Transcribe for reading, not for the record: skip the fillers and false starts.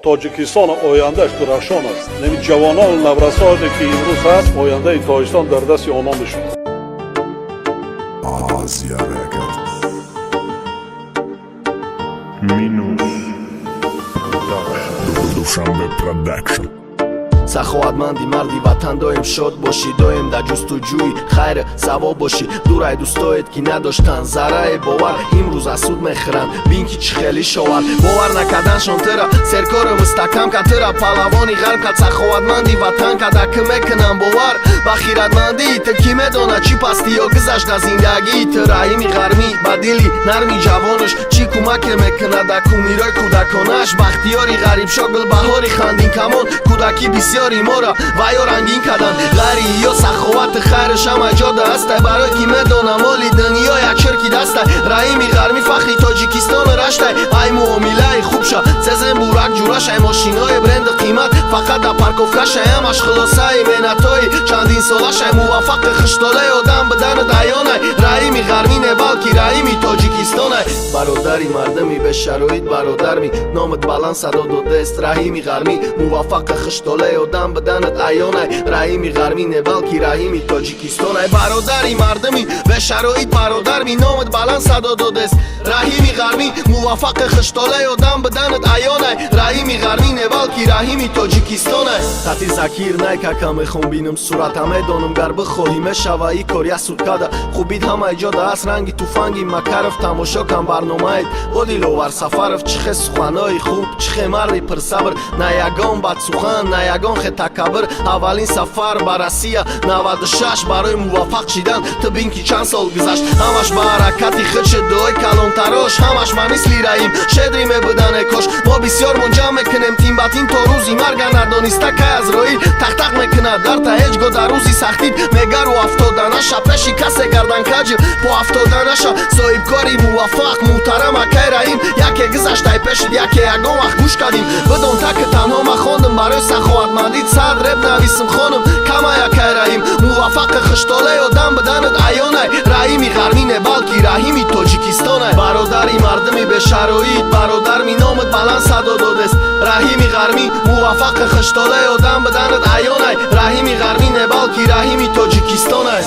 Тоҷикистон ояндааш дурахшон аст. Нами ҷавонону наврасоне ки имрӯз ҳаст, ояндаи Тоҷикистон дар дасти онҳо мешавад. Азия Records. Душанбе Production. саховатманди марди ватан доим шод бошӣ, доим дар ҷустуҷӯи хайр савоб бошӣ. Дурай дӯстоет ки надоштанд зарраи бовар, имрӯз аз суд мехӯранд, бин ки чӣ хеле шовар. Бовар накарданшон тыра серкору мустаҳкам кард, тыра палавони ғарб кард, саховатманди ватан кард. Аки мекунам бовар ба хиратмандии ту, ки медонад чӣ пастӣ ё гузашта зиндагии ту. Раҳими ғармӣ ба дили нарми ҷавонаш чӣ кӯмаке мекунад дар кумирои кӯдаконаш. Бахтиёри ғарибшо гулбаҳори хандин камон, кӯдаки бисёри мора ваё рангин карданд. ғайри ё саховати хайраш ҳама ҷода ҳастай, барои ки медонам моли дунё як чирки дастай. Раҳими ғармӣ фахри Тоҷикистон раштай, ай муомилаи хубша сезем бурак ҷурашай. Мошинои бренди қимат фақат дар парковкашай, ҳамаш хулосаи меҳнатҳои чандин солашай. Муваффақи хиштолаи одам биданат аёнай, раҳими ғармӣ не балки раҳими Тоҷикистонай. бародари мардами бешароит бародарми, номат баланд садо додааст раҳими ғармӣ. муваффақи хиштолаи одам биданат аёнай, раҳими ғармӣ не балки раҳими Тоҷикистонай. бародари мардами бешароит бародарми, номат баланд садо додааст раҳими ғармӣ. муваффақи хиштолаи одам биданат аёнай, раҳими ғармӣ не балки раҳими Тоҷикистонай. хати закир найкака мехом бинам сурата, медонам гар бихоҳӣ мешава и кор як суткада. хубит ҳамаи ҷода аст, ранги туфанги Макаров, тамошо кам барномаит бо Диловар Сафаров. чӣ хе суханои хуб, чӣ хе марди пирсабр, на ягон бадсухан, на ягон хе такаббур. аввалин сафар ба Россия 96 барои муваффақ шидан, ту бин ки чанд сол гузашт. ҳамаш ба ҳаракати худ шуд, дуои калонтарош, ҳамаш ма мисли раим шедри мебудане кош. мо бисёр мунҷам мекунем тин ба тин то рӯзи марга, надониста кай азроил тақтақ мекунад дарта. ҳеҷ гоҳ дар рӯзи сахтид мегару афтоданаша, пеши касе гардан каҷи по афтоданаша. соҳибкори муваффақ муҳтарам акай раим, яке гузаштай пешид, яке ягон вақт гӯш кардим. бидон так танҳо ма хондам барои саховатмандит сад реп нависм хонам, кама якай раим. муваффақи хиштолаи одам биданат аёнай, раҳими ғармӣ не балки раҳими Тоҷикистонай. бародари мардами бешароит бародарми, номат баланд садо додааст раҳими ғармӣ. муваффақи хиштолаи одам биданат аёнай, раҳими ғармӣ не балки раҳими Тоҷикистонай.